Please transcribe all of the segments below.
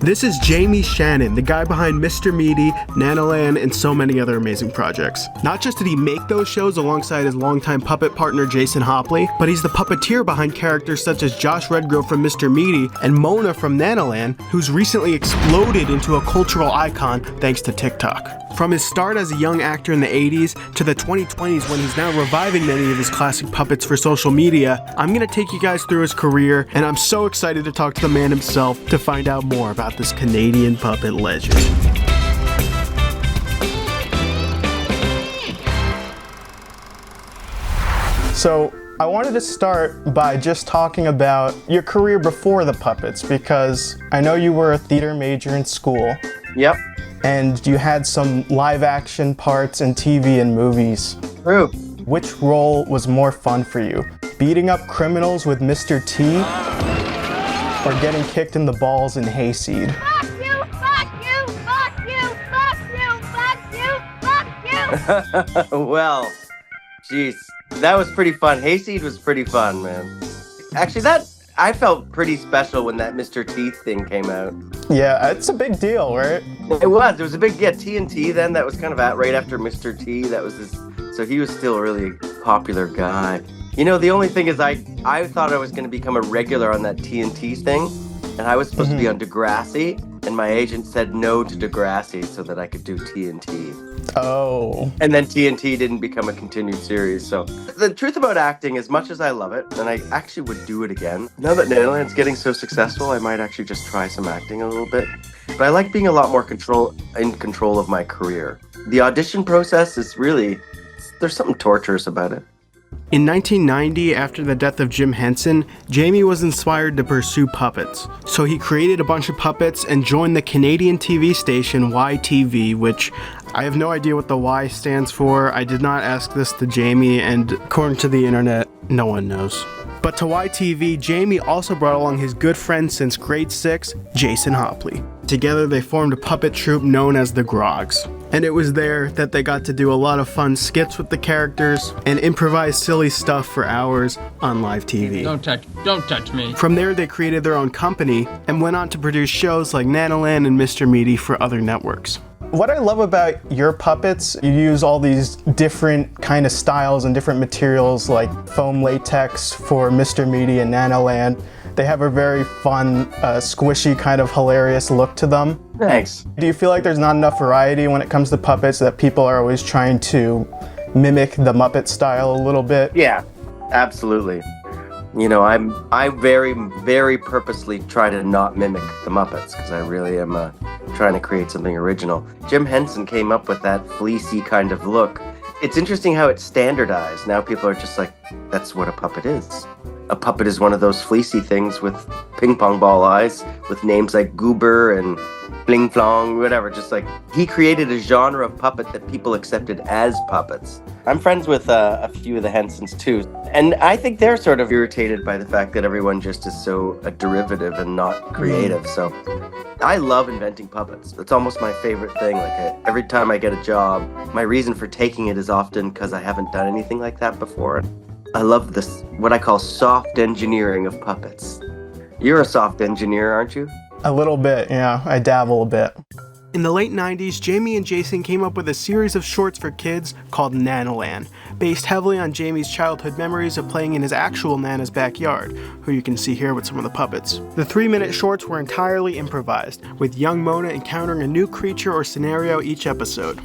This is Jamie Shannon, the guy behind Mr. Meaty, Nanoland, and so many other amazing projects. Not just did he make those shows alongside his longtime puppet partner Jason Hopley, but he's the puppeteer behind characters such as Josh Redgrove from Mr. Meaty and Mona from Nanoland, who's recently exploded into a cultural icon thanks to TikTok. From his start as a young actor in the 80s to the 2020s when he's now reviving many of his classic puppets for social media, I'm gonna take you guys through his career, and I'm so excited to talk to the man himself to find out more about this Canadian puppet legend. So, I wanted to start by just talking about your career before the puppets, because I know you were a theater major in school. Yep. And you had some live action parts in TV and movies. True. Which role was more fun for you? Beating up criminals with Mr. T or getting kicked in the balls in Hayseed? Fuck you, fuck you, fuck you, fuck you, fuck you, fuck you! Well, jeez, that was pretty fun. Hayseed was pretty fun, man. Actually, I felt pretty special when that Mr. T thing came out. Yeah, it's a big deal, right? It was a big, TNT then, that was kind of right after Mr. T, that was this, so he was still a really popular guy. You know, the only thing is I thought I was going to become a regular on that TNT thing, and I was supposed to be on Degrassi, and my agent said no to Degrassi so that I could do TNT. Oh. And then TNT didn't become a continued series, so. The truth about acting, as much as I love it, and I actually would do it again, now that Nanoland's getting so successful, I might actually just try some acting a little bit. But I like being a lot more in control of my career. The audition process is really, there's something torturous about it. In 1990, after the death of Jim Henson, Jamie was inspired to pursue puppets. So he created a bunch of puppets and joined the Canadian TV station YTV, which I have no idea what the Y stands for. I did not ask this to Jamie, and according to the internet, no one knows. But to YTV, Jamie also brought along his good friend since grade 6, Jason Hopley. Together they formed a puppet troupe known as the Grogs. And it was there that they got to do a lot of fun skits with the characters and improvise silly stuff for hours on live TV. Don't touch me. From there they created their own company and went on to produce shows like Nanoland and Mr. Meaty for other networks. What I love about your puppets, you use all these different kind of styles and different materials like foam latex for Mr. Meaty and Nanoland. They have a very fun, squishy, kind of hilarious look to them. Thanks. Do you feel like there's not enough variety when it comes to puppets, that people are always trying to mimic the Muppet style a little bit? Yeah, absolutely. You know, I very, very purposely try to not mimic the Muppets because I really am trying to create something original. Jim Henson came up with that fleecy kind of look. It's interesting how it's standardized. Now people are just like, that's what a puppet is. A puppet is one of those fleecy things with ping pong ball eyes, with names like Goober and Bling Flong, whatever. Just like, he created a genre of puppet that people accepted as puppets. I'm friends with a few of the Hensons too, and I think they're sort of irritated by the fact that everyone just is so a derivative and not creative. So I love inventing puppets. It's almost my favorite thing. Like every time I get a job, my reason for taking it is often because I haven't done anything like that before. I love this, what I call soft engineering of puppets. You're a soft engineer, aren't you? A little bit, yeah. I dabble a bit. In the late 90s, Jamie and Jason came up with a series of shorts for kids called Nanoland, based heavily on Jamie's childhood memories of playing in his actual Nana's backyard, who you can see here with some of the puppets. The 3-minute shorts were entirely improvised, with young Mona encountering a new creature or scenario each episode.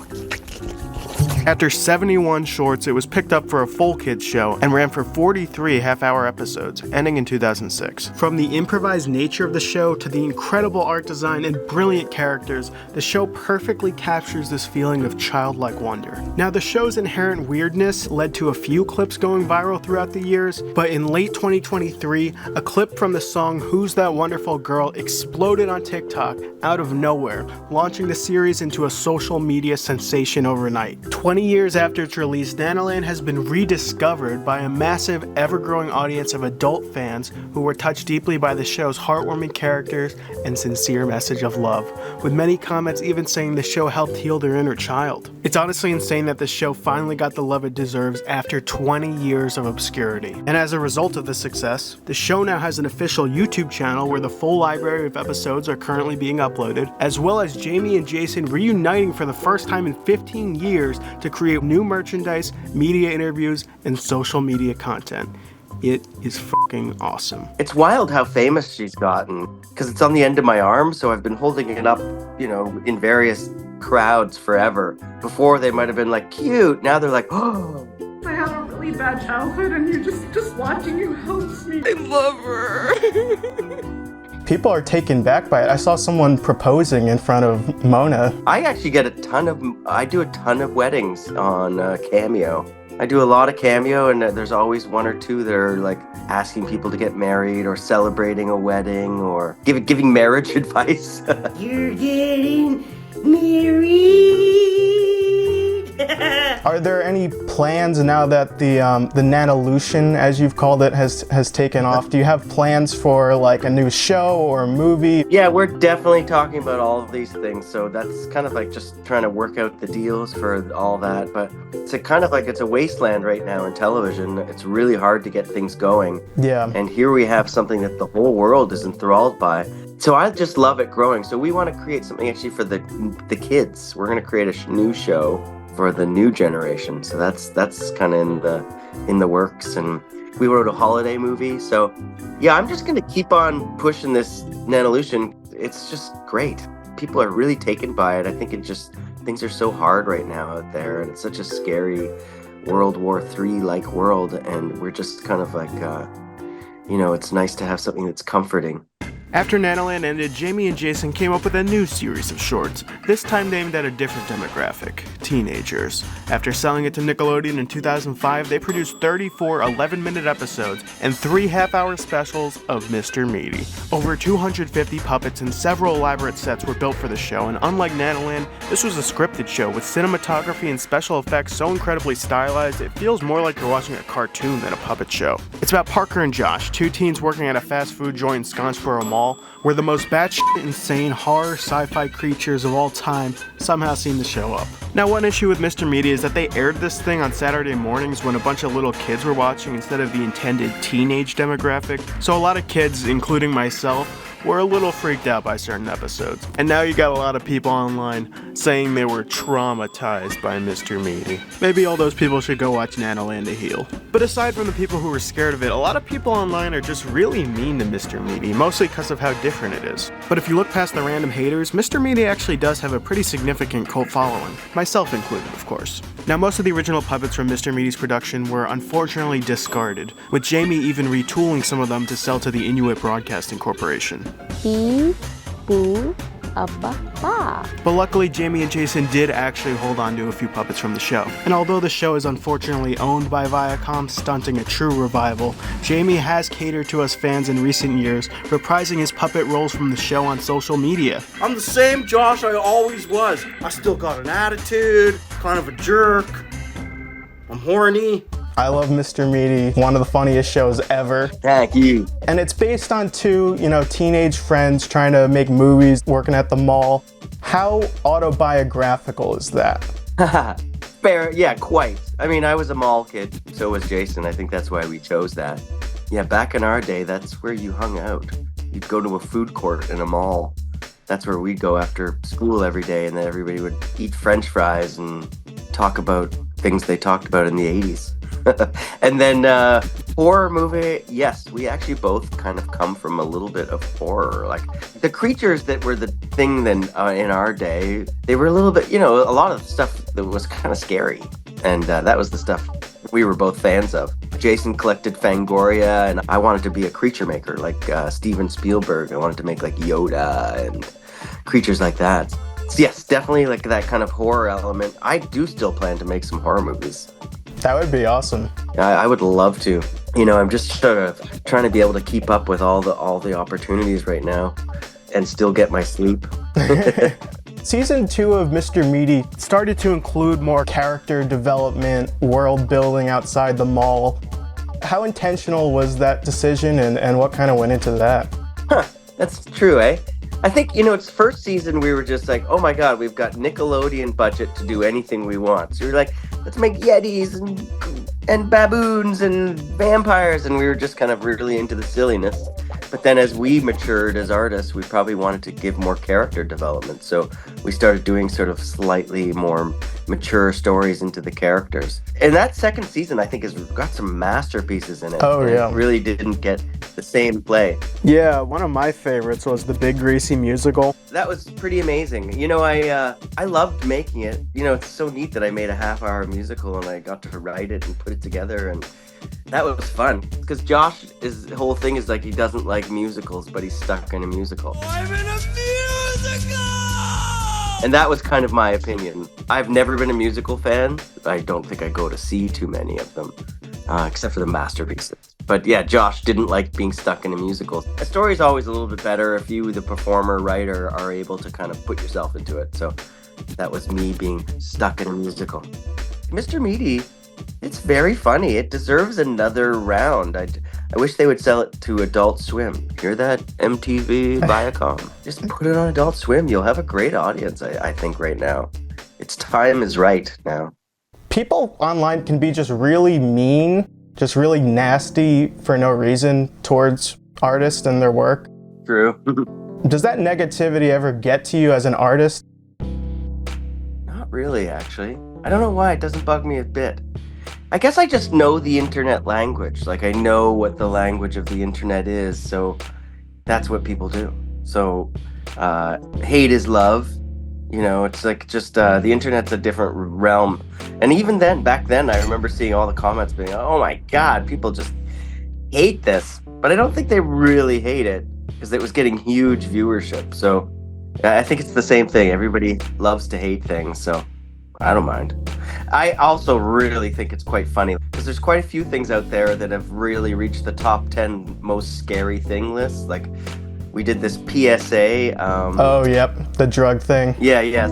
After 71 shorts, it was picked up for a full kids show and ran for 43 half-hour episodes, ending in 2006. From the improvised nature of the show to the incredible art design and brilliant characters, the show perfectly captures this feeling of childlike wonder. Now, the show's inherent weirdness led to a few clips going viral throughout the years, but in late 2023, a clip from the song Who's That Wonderful Girl exploded on TikTok out of nowhere, launching the series into a social media sensation overnight. 20 years after its release, Nanoland has been rediscovered by a massive, ever-growing audience of adult fans who were touched deeply by the show's heartwarming characters and sincere message of love, with many comments even saying the show helped heal their inner child. It's honestly insane that the show finally got the love it deserves after 20 years of obscurity. And as a result of this success, the show now has an official YouTube channel where the full library of episodes are currently being uploaded, as well as Jamie and Jason reuniting for the first time in 15 years to create new merchandise, media interviews, and social media content. It is fucking awesome. It's wild how famous she's gotten, because it's on the end of my arm, so I've been holding it up, in various crowds forever. Before they might have been like, cute, now they're like, oh. I had a really bad childhood, and you just watching you helps me. I love her. People are taken back by it. I saw someone proposing in front of Mona. I actually get I do a ton of weddings on Cameo. I do a lot of Cameo, and there's always one or two that are like asking people to get married or celebrating a wedding or giving marriage advice. You're getting married. Are there any plans now that the Nanolution, as you've called it, has taken off? Do you have plans for like a new show or a movie? Yeah, we're definitely talking about all of these things. So that's kind of like just trying to work out the deals for all that. But it's it's a wasteland right now in television. It's really hard to get things going. Yeah. And here we have something that the whole world is enthralled by. So I just love it growing. So we want to create something actually for the kids. We're going to create a new show for the new generation. So that's kind of in the works. And we wrote a holiday movie. So yeah, I'm just going to keep on pushing this Nanolution. It's just great. People are really taken by it. I think things are so hard right now out there, and it's such a scary World War III like world. And we're just kind of like, it's nice to have something that's comforting. After Nanoland ended, Jamie and Jason came up with a new series of shorts, this time aimed at a different demographic, teenagers. After selling it to Nickelodeon in 2005, they produced 34 11-minute episodes and 3 half-hour specials of Mr. Meaty. Over 250 puppets and several elaborate sets were built for the show, and unlike Nanoland, this was a scripted show with cinematography and special effects so incredibly stylized, it feels more like you're watching a cartoon than a puppet show. It's about Parker and Josh, 2 teens working at a fast food joint in Scottsboro Mall, where the most batshit insane horror sci-fi creatures of all time somehow seem to show up. Now, one issue with Mr. Meaty is that they aired this thing on Saturday mornings when a bunch of little kids were watching instead of the intended teenage demographic, so a lot of kids, including myself, were a little freaked out by certain episodes. And now you got a lot of people online saying they were traumatized by Mr. Meaty. Maybe all those people should go watch Nanoland to heal. But aside from the people who were scared of it, a lot of people online are just really mean to Mr. Meaty, mostly because of how different it is. But if you look past the random haters, Mr. Meaty actually does have a pretty significant cult following, myself included, of course. Now, most of the original puppets from Mr. Meaty's production were unfortunately discarded, with Jamie even retooling some of them to sell to the Inuit Broadcasting Corporation. But luckily, Jamie and Jason did actually hold on to a few puppets from the show. And although the show is unfortunately owned by Viacom, stunting a true revival, Jamie has catered to us fans in recent years, reprising his puppet roles from the show on social media. I'm the same Josh I always was. I still got an attitude, kind of a jerk. I'm horny. I love Mr. Meaty, one of the funniest shows ever. Thank you. And it's based on 2, teenage friends trying to make movies, working at the mall. How autobiographical is that? Fair, yeah, quite. I mean, I was a mall kid, so was Jason. I think that's why we chose that. Yeah, back in our day, that's where you hung out. You'd go to a food court in a mall. That's where we'd go after school every day, and then everybody would eat French fries and talk about things they talked about in the 80s. And then horror movie, yes, we actually both kind of come from a little bit of horror. Like the creatures that were the thing then in our day, they were a little bit, a lot of the stuff that was kind of scary. And that was the stuff we were both fans of. Jason collected Fangoria, and I wanted to be a creature maker like Steven Spielberg. I wanted to make like Yoda and creatures like that. So yes, definitely like that kind of horror element. I do still plan to make some horror movies. That would be awesome. I would love to. I'm just sort of trying to be able to keep up with all the opportunities right now and still get my sleep. Season 2 of Mr. Meaty started to include more character development, world building outside the mall. How intentional was that decision, and what kind of went into that? Huh, that's true, eh? I think, it's first season we were just like, oh my god, we've got Nickelodeon budget to do anything we want. So we were like, let's make Yetis and baboons and vampires, and we were just kind of really into the silliness. But then as we matured as artists, we probably wanted to give more character development. So we started doing sort of slightly more mature stories into the characters. And that second season, I think, has got some masterpieces in it. Oh, yeah. It really didn't get the same play. Yeah, one of my favorites was the Big Greasy musical. That was pretty amazing. I loved making it. It's so neat that I made a half-hour musical and I got to write it and put it together, and that was fun. Because Josh, his whole thing is like he doesn't like musicals, but he's stuck in a musical. I'm in a musical! And that was kind of my opinion. I've never been a musical fan. I don't think I go to see too many of them, except for the masterpieces. But yeah, Josh didn't like being stuck in a musical. A story's always a little bit better if you, the performer, writer, are able to kind of put yourself into it. So that was me being stuck in a musical. Mr. Meaty, it's very funny. It deserves another round. I wish they would sell it to Adult Swim. Hear that, MTV, Viacom? Just put it on Adult Swim. You'll have a great audience, I think, right now. Its time is right now. People online can be just really mean, just really nasty for no reason towards artists and their work. True. Does that negativity ever get to you as an artist? Not really, actually. I don't know why. It doesn't bug me a bit. I guess I just know the internet language. Like, I know what the language of the internet is, so that's what people do. So, hate is love. It's like just the internet's a different realm. And even then, back then, I remember seeing all the comments being, oh my god, people just hate this. But I don't think they really hate it, because it was getting huge viewership. So I think it's the same thing. Everybody loves to hate things, so I don't mind. I also really think it's quite funny, because there's quite a few things out there that have really reached the top 10 most scary thing lists. Like, we did this PSA. Oh, yep, the drug thing. Yeah.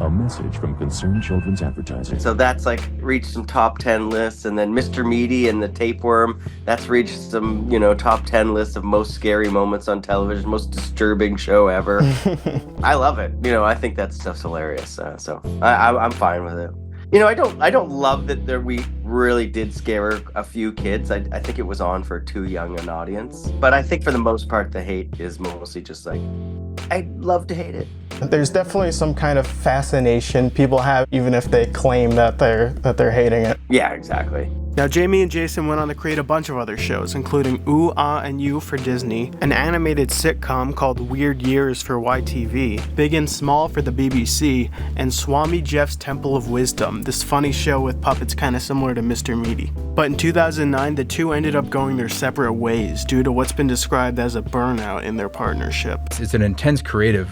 A message from Concerned Children's Advertising. So that's like reached some top 10 lists, and then Mr. Meaty and the Tapeworm, that's reached some, top 10 lists of most scary moments on television, most disturbing show ever. I love it. I think that stuff's hilarious. So I'm fine with it. I don't love that we really did scare a few kids. I think it was on for too young an audience. But I think for the most part, the hate is mostly just like, I love to hate it. There's definitely some kind of fascination people have, even if they claim that they're hating it. Yeah, exactly. Now, Jamie and Jason went on to create a bunch of other shows, including Ooh, Ah, and You for Disney, an animated sitcom called Weird Years for YTV, Big and Small for the BBC, and Swami Jeff's Temple of Wisdom, this funny show with puppets kind of similar to Mr. Meaty. But in 2009, the two ended up going their separate ways due to what's been described as a burnout in their partnership. It's an intense creative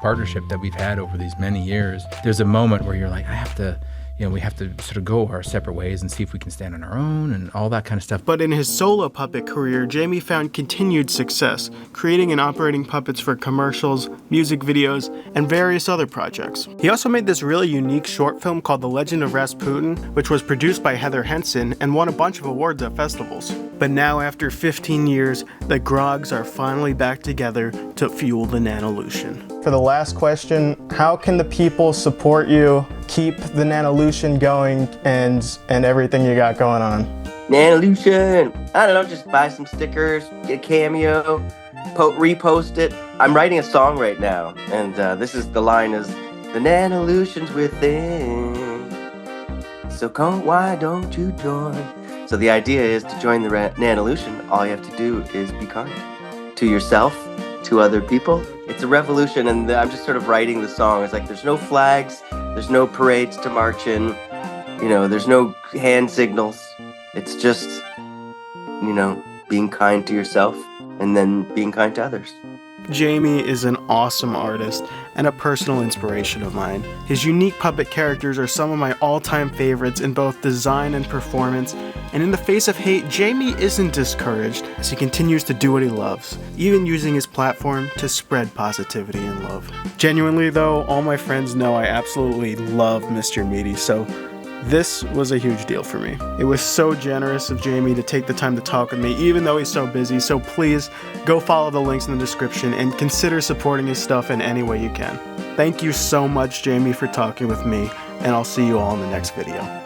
partnership that we've had over these many years. There's a moment where you're like, we have to sort of go our separate ways and see if we can stand on our own and all that kind of stuff. But in his solo puppet career, Jamie found continued success, creating and operating puppets for commercials, music videos, and various other projects. He also made this really unique short film called The Legend of Rasputin, which was produced by Heather Henson and won a bunch of awards at festivals. But now, after 15 years, the Grogs are finally back together to fuel the Nanolution. For the last question, how can the people support you, keep the Nanolution going, and everything you got going on? Nanolution! I don't know, just buy some stickers, get a cameo, repost it. I'm writing a song right now, and the line is, the Nanolution's within, so why don't you join? So the idea is to join the Nanolution, all you have to do is be kind to yourself, to other people. It's a revolution, and I'm just sort of writing the song. It's like, there's no flags, there's no parades to march in, there's no hand signals. It's just, being kind to yourself and then being kind to others. Jamie is an awesome artist and a personal inspiration of mine. His unique puppet characters are some of my all-time favorites in both design and performance, and in the face of hate, Jamie isn't discouraged as he continues to do what he loves, even using his platform to spread positivity and love. Genuinely though, all my friends know I absolutely love Mr. Meaty, so this was a huge deal for me. It was so generous of Jamie to take the time to talk with me, even though he's so busy, so please go follow the links in the description and consider supporting his stuff in any way you can. Thank you so much, Jamie, for talking with me, and I'll see you all in the next video.